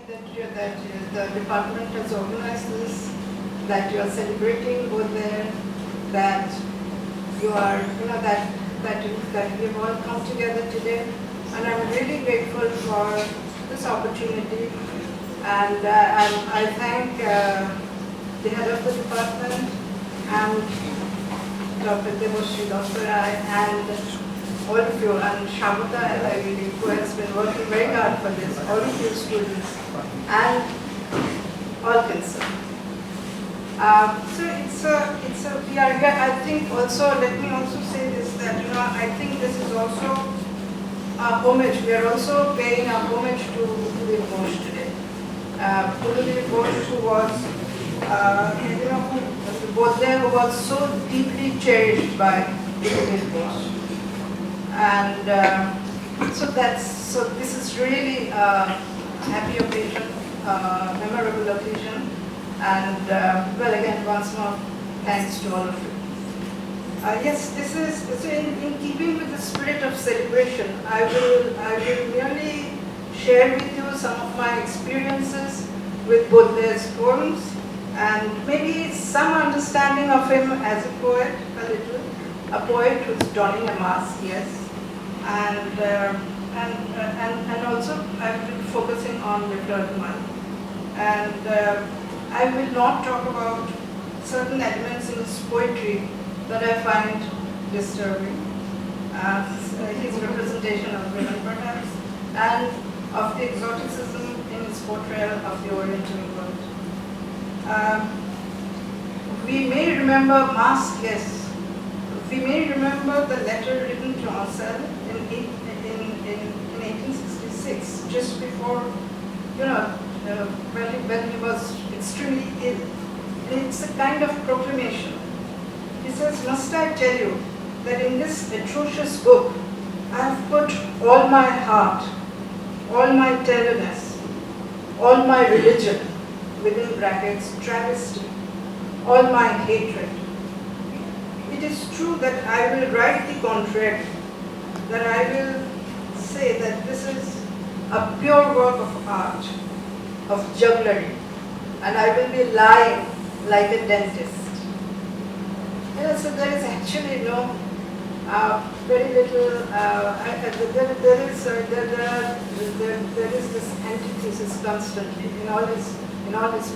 that the department has organized this, that you are celebrating Baudelaire, that you are, that we've all come together today. And I'm really grateful for this opportunity. And I thank the head of the department and Dr. Dr. and all of you, and Shamata, who has been working very hard for this, all of you students, and all concerned. We are here. I think also, let me also say this, that, I think this is also a homage. We are also paying a homage to Ulu Ghosh today. Ulu Ghosh, who was, Baudelaire, who was so deeply cherished by Ulu Ghosh. And so this is really a happy occasion, memorable occasion, and well, again, once more, thanks to all of you. Yes, this is in keeping with the spirit of celebration. I will merely share with you some of my experiences with Baudelaire's poems, and maybe some understanding of him as a poet, a little, a poet who's donning a mask, yes. And also I will be focusing on the third one. And I will not talk about certain elements in his poetry that I find disturbing. His representation of women perhaps, and of the exoticism in his portrayal of the Oriental world. We may remember Masque, yes. We may remember the letter written to Marcel in 1866, just before, when he was extremely ill. It's a kind of proclamation. He says, "Must I tell you that in this atrocious book, I have put all my heart, all my tenderness, all my religion, within brackets, travesty, all my hatred. It is true that I will write the contrary, that I will say that this is a pure work of art, of jugglery, and I will be lying like a dentist." So there is actually very little, there is this antithesis constantly in all his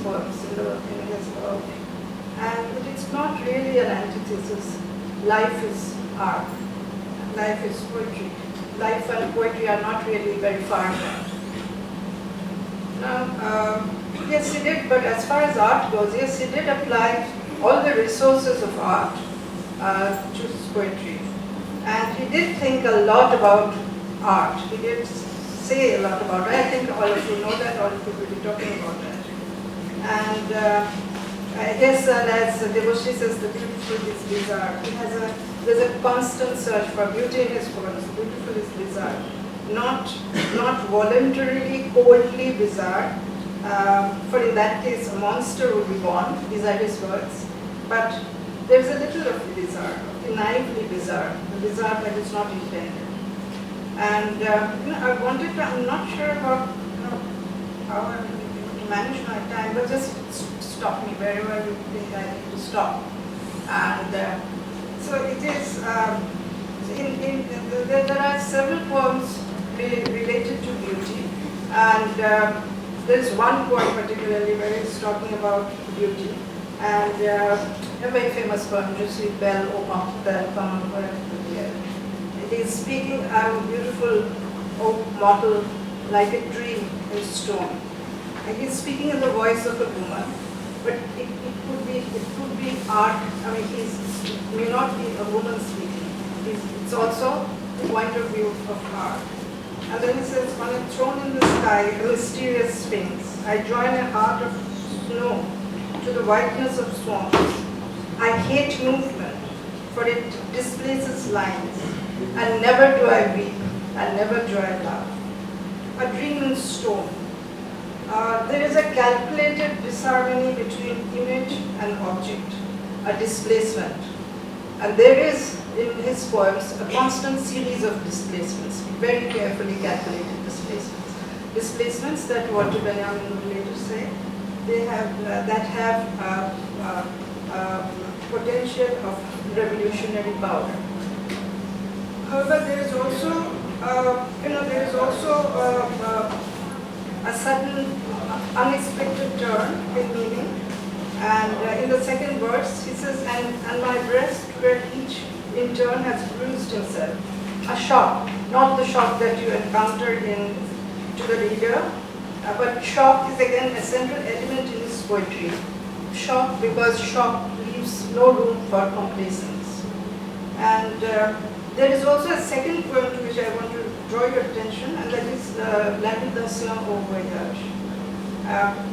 poems, in his work. And it's not really an antithesis. Life is art. Life is poetry. Life and poetry are not really very far apart. Now, yes, he did, but as far as art goes, yes, he did apply all the resources of art to his poetry. And he did think a lot about art. He did say a lot about it. I think all of you know that, all of you will be talking about that. And yes, as Devoshi says, the beautiful is bizarre. There's a constant search for beauty in his poems. The beautiful is bizarre. Not voluntarily, coldly bizarre. For in that case, a monster would be born. These are his words. But there's a little of the bizarre, of the naively bizarre, the bizarre that is not intended. And I wanted to, I'm not sure about how I'm going to manage my time, but just stop me wherever you think I need to stop. And so it is, there are several poems related to beauty, and there is one poem particularly where it's talking about beauty. And a very famous poem, Je suis belle au mortel comme un poème de Dieu. It is speaking, I'm a beautiful, oh mortal, like a dream in stone. And he's speaking in the voice of a woman, but it could be art. I mean, it may not be a woman speaking. It's also the point of view of art. And then he says, on a throne in the sky, a mysterious sphinx, I join a heart of snow to the whiteness of swamps. I hate movement, for it displaces lines. And never do I weep, and never do I laugh. A dream in stone. There is a calculated disharmony between image and object, a displacement. And there is, in his poems, a constant series of displacements, very carefully calculated displacements. displacements that Walter Benjamin would later say, they have that have potential of revolutionary power. However, there is also, a sudden, unexpected turn in meaning. And in the second verse, he says, and my breast where each in turn has bruised himself. A shock, not the shock that you encountered to the reader, but shock is again a central element in his poetry. Shock because shock leaves no room for complacence. And there is also a second poem to which I want to draw your attention, and that is L'Ami d'Ancien au Voyage.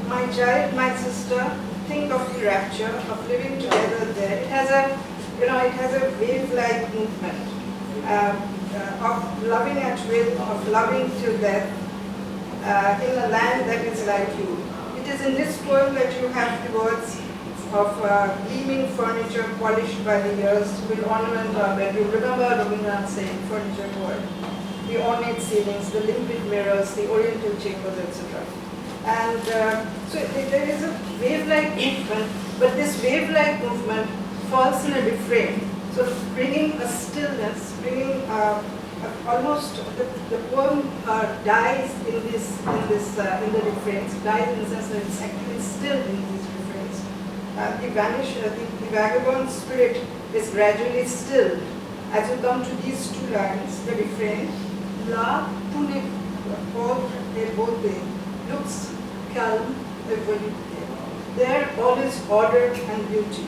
My child, my sister, think of the rapture of living together there. It has a wave-like movement of loving at will, of loving till death in a land that is like you. It is in this poem that you have the words of gleaming furniture polished by the years will ornament our bedroom. Remember Rabindranath saying, furniture poet. The ornate ceilings, the limpid mirrors, the oriental chambers, etc. And so there is a wave-like movement, but this wave-like movement falls in a refrain, sort of bringing a stillness, bringing almost the poem dies in the refrains, dies in the sense that it's actually still in these refrains. The vagabond spirit is gradually stilled as you come to these two lines, the refrain, La tunique pauvre et beauté looks calm et volupté. There all is order and beauty,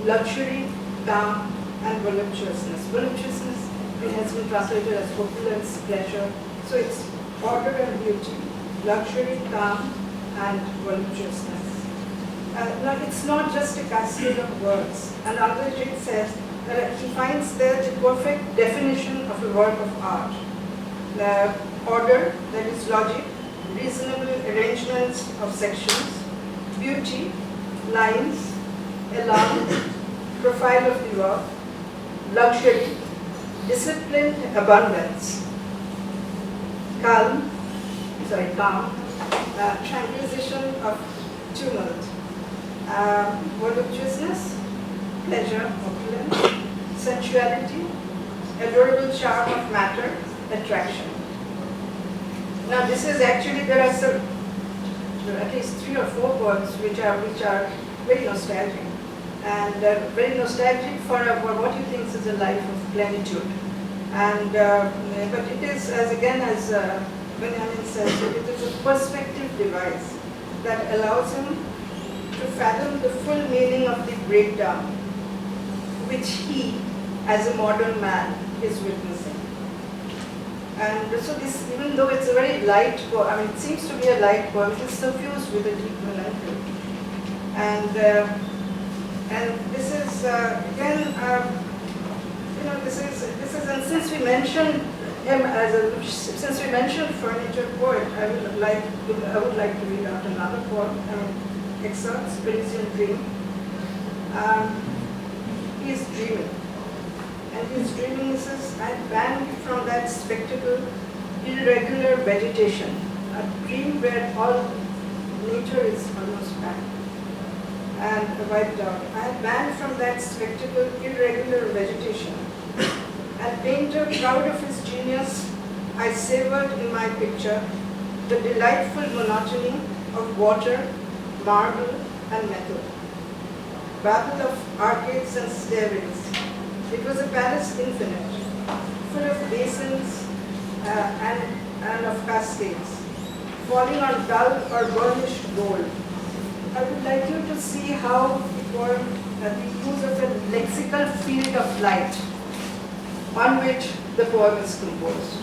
luxury, calm, and voluptuousness. Voluptuousness has been translated as opulence, pleasure. So it's order and beauty, luxury, calm, and voluptuousness. Now it's not just a cascade of words. And André says that he finds there the perfect definition of a work of art. The order, that is logic, reasonable arrangements of sections, beauty, lines, elan, profile of the work, luxury, disciplined abundance, calm, tranquilization of tumult, voluptuousness, pleasure, opulence, sensuality, adorable charm of matter, attraction. Now this is actually, there are at least 3 or 4 poems which are very nostalgic. And very nostalgic for what he thinks is a life of plenitude. And but it is, as Benjamin says, it is a perspective device that allows him to fathom the full meaning of the breakdown, which he, as a modern man, is witnessing. And so this, even though it's a very light poem, it seems to be a light poem, it is suffused with a deep melancholy. And this is again, this is, and since we mentioned him since we mentioned furniture poet, I would like to read out another poem, excerpts, Parisian Dream. He is dreaming. And his dreaming is, I banned from that spectacle irregular vegetation, a dream where all nature is almost banned and wiped out. I banned from that spectacle irregular vegetation. And painter, proud of his genius, I savored in my picture the delightful monotony of water, marble, and metal. Babble of arcades and stairways. It was a palace infinite, full of basins and of cascades, falling on dull or burnished gold. I would like you to see how the use of a lexical field of light on which the poem is composed.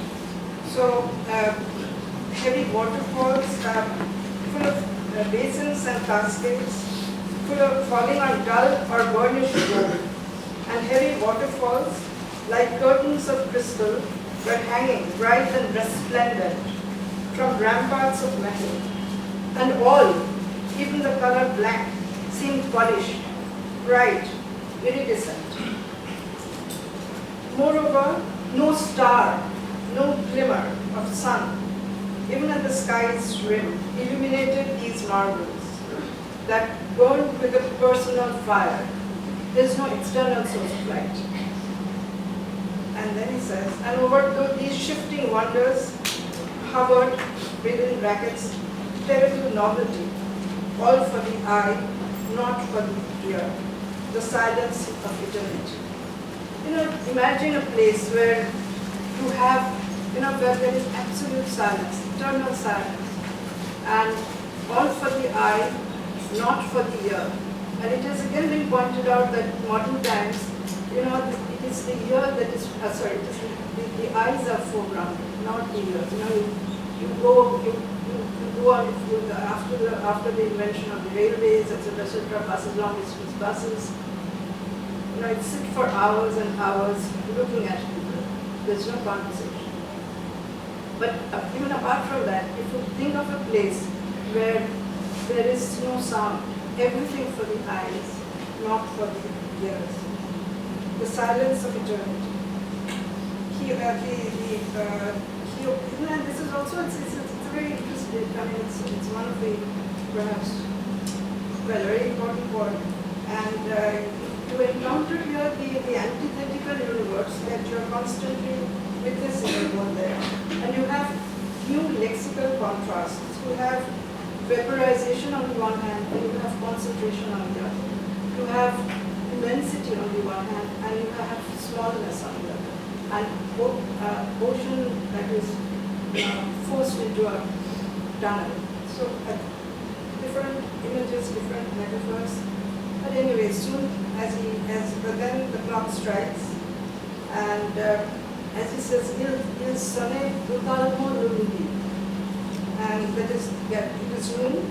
So, heavy waterfalls full of basins and cascades, full of falling on dull or burnished gold. And heavy waterfalls, like curtains of crystal, were hanging bright and resplendent from ramparts of metal. And all, even the color black, seemed polished, bright, iridescent. Moreover, no star, no glimmer of sun, even at the sky's rim, illuminated these marbles that burned with a personal fire. There is no external source of light. And then he says, and over these shifting wonders hovered, within brackets, terrible novelty, all for the eye, not for the ear, the silence of eternity. Imagine a place where you have, where there is absolute silence, eternal silence, and all for the eye, not for the ear. And it has again been pointed out that in modern times, it is the ear that is, the eyes are foregrounded, not the ears. You go on after the invention of the railways, etc., buses, long distance buses. It sit for hours and hours looking at people. There's no conversation. But even apart from that, if you think of a place where there is no sound, everything for the eyes, not for the ears. The silence of eternity. And this is also, it's a very interesting, it's one of the, perhaps, very important point. And you encounter here the antithetical universe that you are constantly witnessing in Baudelaire. And you have new lexical contrasts. You have vaporization on the one hand, and you have concentration on the other. You have immensity on the one hand, and you have smallness on the other. And ocean that is forced into a tunnel. So different images, different metaphors. But anyway, soon but then the clock strikes, and as he says, il sonne totalement le midi. And that is, it is noon,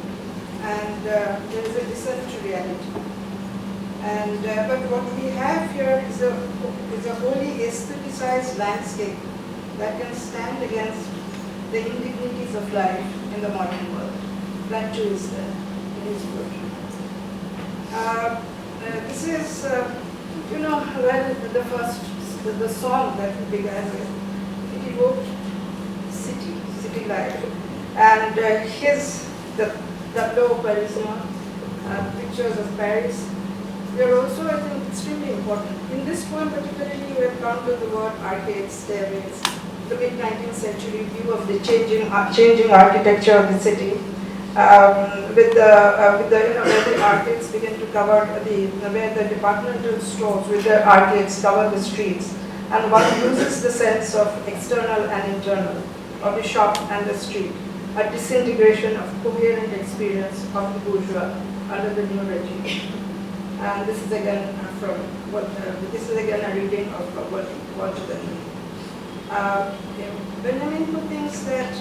and there is a descent to reality. And but what we have here is a wholly aestheticized landscape that can stand against the indignities of life in the modern world. That too is there in his poetry. This is, the song that we began with. It evoked city life. And the tableau Parisien, pictures of Paris, they are also, I think, extremely important. In this poem particularly, you encounter the word arcades, stairways, the mid-19th century view of the changing architecture of the city. Where the arcades begin to cover where the departmental stores with their arcades cover the streets, and one loses the sense of external and internal, of the shop and the street, a disintegration of coherent experience of the bourgeois under the new regime. And this is again a reading of Walter Benjamin. Benjamin who thinks that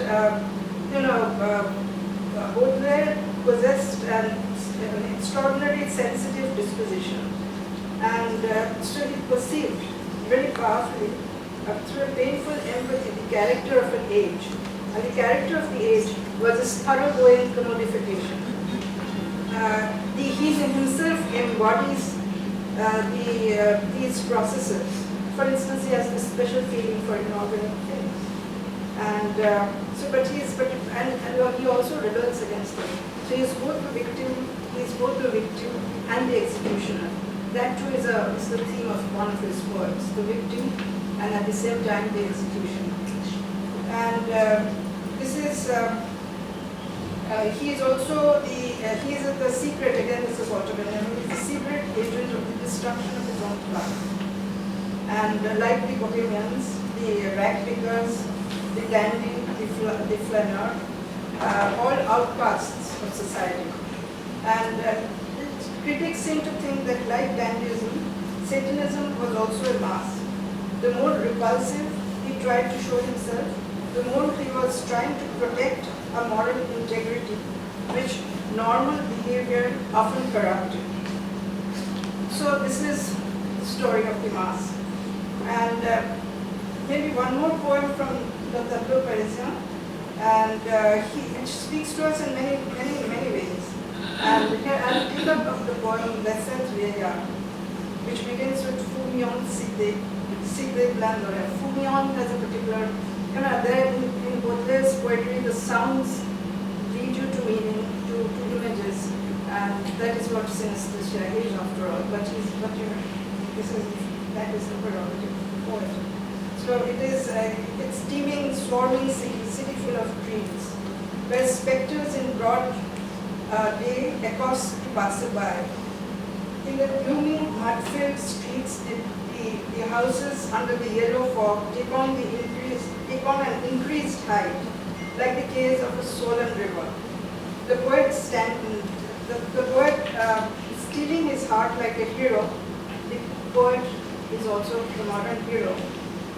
Baudelaire possessed an extraordinarily sensitive disposition, and so he perceived very powerfully, through a painful empathy, the character of an age. And the character of the age was this thoroughgoing commodification. He himself embodies these processes. For instance, he has this special feeling for inorganic things. And he also rebels against them. So he is both the victim and the executioner. That too is the theme of one of his poems, the victim and at the same time the executioner. And this is, he is also he is the secret, again this is Walter Benjamin, he is the secret agent of the destruction of his own class. And like the Bohemians, the ragpickers, the dandy, the flaneur, all outcasts of society. And critics seem to think that like dandyism, Satanism was also a mask. The more repulsive he tried to show himself, the more he was trying to protect a moral integrity which normal behavior often corrupted. So this is the story of the mask. And maybe one more poem from the Tableau Parisien, and which speaks to us in many ways. And here I'll take up the poem L'Essence Vieillard, which begins with Fouillon Cité Blanc d'Orient. Fouillon has a particular, there in Baudelaire's poetry, the sounds lead you to meaning, to images, and that is what synesthesia is after all. But that is the prerogative of the poet. So it is it's teeming, swarming city full of dreams, where spectres in broad day accost the passerby. In the gloomy, mud-filled streets, the houses under the yellow fog take on an increased height, like the case of a swollen river. The poet stealing his heart like a hero. The poet is also the modern hero,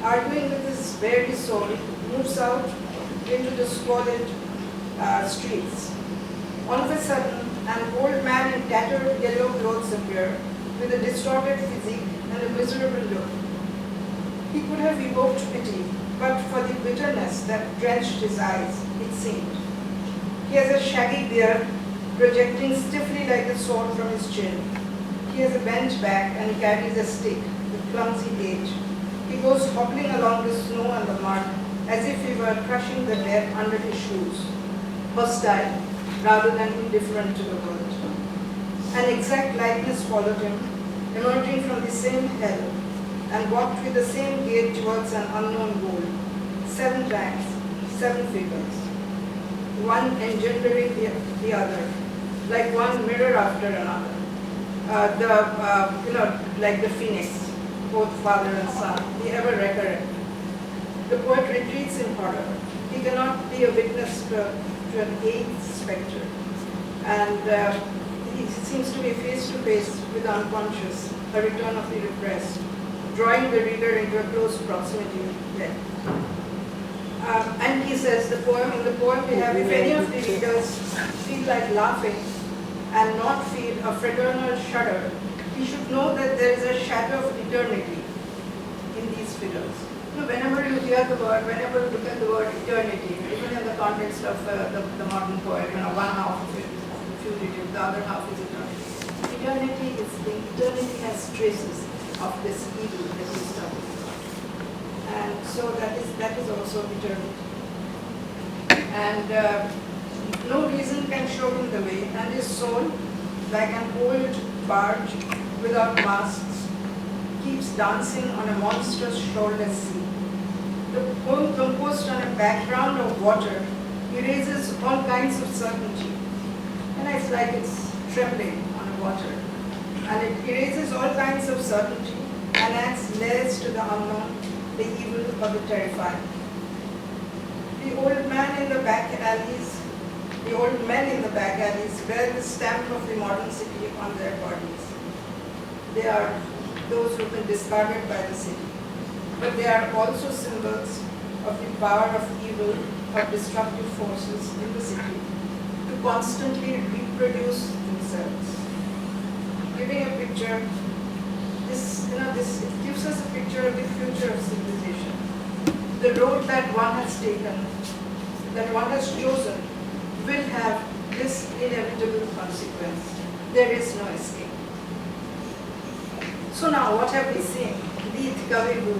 arguing with his very soul, moves out into the squalid streets. All of a sudden, an old man in tattered yellow clothes appeared, with a distorted physique and a miserable look. He could have evoked pity, but for the bitterness that drenched his eyes, it seemed. He has a shaggy beard, projecting stiffly like a sword from his chin. He has a bent back and he carries a stick with clumsy gait. He goes hobbling along the snow and the mud, as if he were crushing the dead under his shoes, hostile rather than indifferent to the world. An exact likeness followed him, emerging from the same hell, and walked with the same gait towards an unknown goal. 7 times, 7 figures, one engendering the other, like one mirror after another. Like the phoenix, both father and son, the ever recurrent. The poet retreats in horror. He cannot be a witness to an eighth spectre, and he seems to be face to face with the unconscious, a return of the repressed, drawing the reader into a close proximity with death. And he says, in the poem we have, if any of the readers feel like laughing and not feel a fraternal shudder, he should know that there is a shadow of eternity in these figures. Whenever you hear the word, whenever you look at the word eternity, even in the context of the modern poet, one half of it is fugitive, the other half is eternity. Eternity has traces of this evil that is talking about. And so that is also eternity. And no reason can show him the way, and his soul, like an old barge without masts, keeps dancing on a monstrous shoreless sea. The poem, composed on a background of water, erases all kinds of certainty. And it's like it's trembling on the water. And it erases all kinds of certainty and adds layers to the unknown, the evil or the terrifying. The old men in the back alleys bear the stamp of the modern city on their bodies. They are those who have been discarded by the city. But they are also symbols of the power of evil, of destructive forces in the city to constantly reproduce themselves. Giving a picture, it gives us a picture of the future of civilization. The road that one has taken, that one has chosen, will have this inevitable consequence. There is no escape. So now, what have we seen? Dites, qu'avez, vous.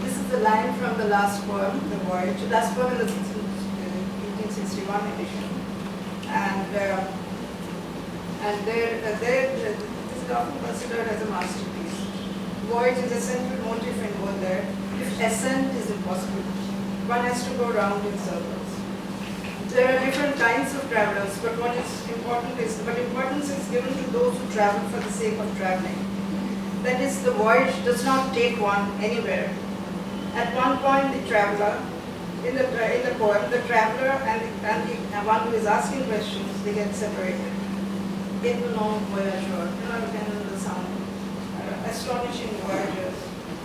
This is the line from the last poem, The Voyage. The last poem in the 1861 edition. And this is often considered as a masterpiece. Voyage is a central motif in Baudelaire. If ascent is impossible, one has to go round in circles. There are different kinds of travelers, but importance is given to those who travel for the sake of traveling. That is, the voyage does not take one anywhere. At one point, the traveler, in the poem, the traveler and the one who is asking questions, they get separated. Étonnant voyageur, the sound. Astonishing voyagers.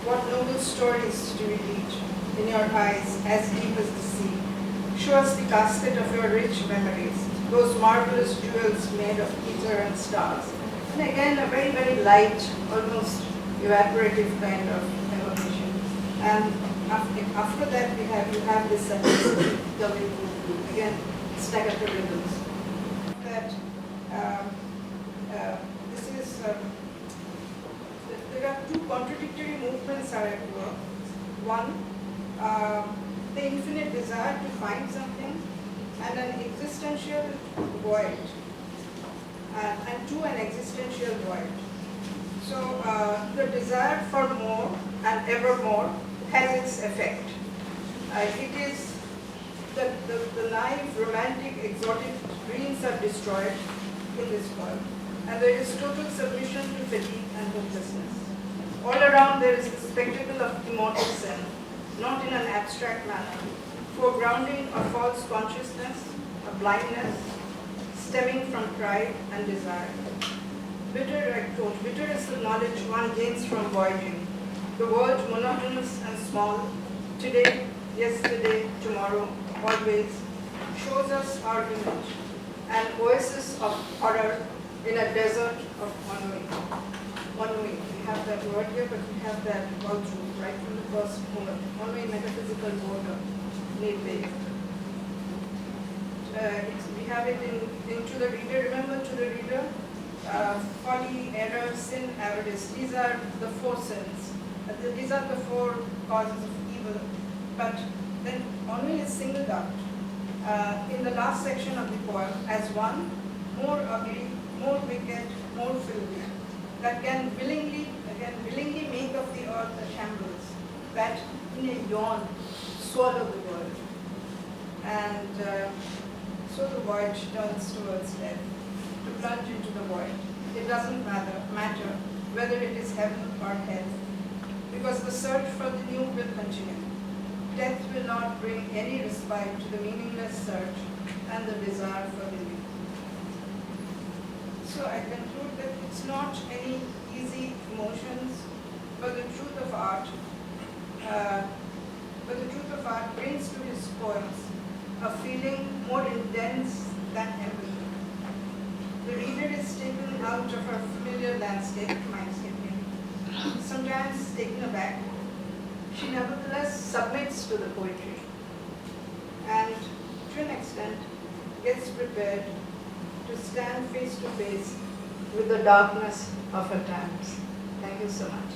What noble stories do we read in your eyes, as deep as the sea? Show us the casket of your rich memories, those marvelous jewels made of ether and stars. And again, a very, very light, almost evaporative kind of evocation. And after that, you have this sentence, again, staccato rhythms. That there are two contradictory movements are at work. One, the infinite desire to find something, and an existential void, and to an existential void. So the desire for more and ever more has its effect. It is the naive, romantic, exotic dreams are destroyed in this world, and there is total submission to fatigue and hopelessness. All around there is the spectacle of immortal sin, not in an abstract manner, foregrounding a false consciousness, a blindness, stemming from pride and desire. Bitter, I quote, bitter is the knowledge one gains from voyaging. The world monotonous and small, today, yesterday, tomorrow, always, shows us our image, an oasis of horror in a desert of unknowing. Unknowing. We have that word here, but we have that all through, right from the first moment. Unknowing metaphysical border, need be. We have it in To the Reader. Remember, To the Reader, folly, error, sin, avarice. These are the four sins. These are the four causes of evil. But then ennui is singled out in the last section of the poem as one more ugly, more wicked, more filthy, that can willingly make of the earth a shambles, that in a yawn swallow the world. And so the void turns towards death, to plunge into the void. It doesn't matter whether it is heaven or hell, because the search for the new will continue. Death will not bring any respite to the meaningless search and the desire for the new. So I conclude that it's not any easy emotions, but the truth of art. Brings to his poems a feeling more intense than empathy. The reader is taken out of her familiar mindscape, sometimes taken aback. She nevertheless submits to the poetry and, to an extent, gets prepared to stand face to face with the darkness of her times. Thank you so much.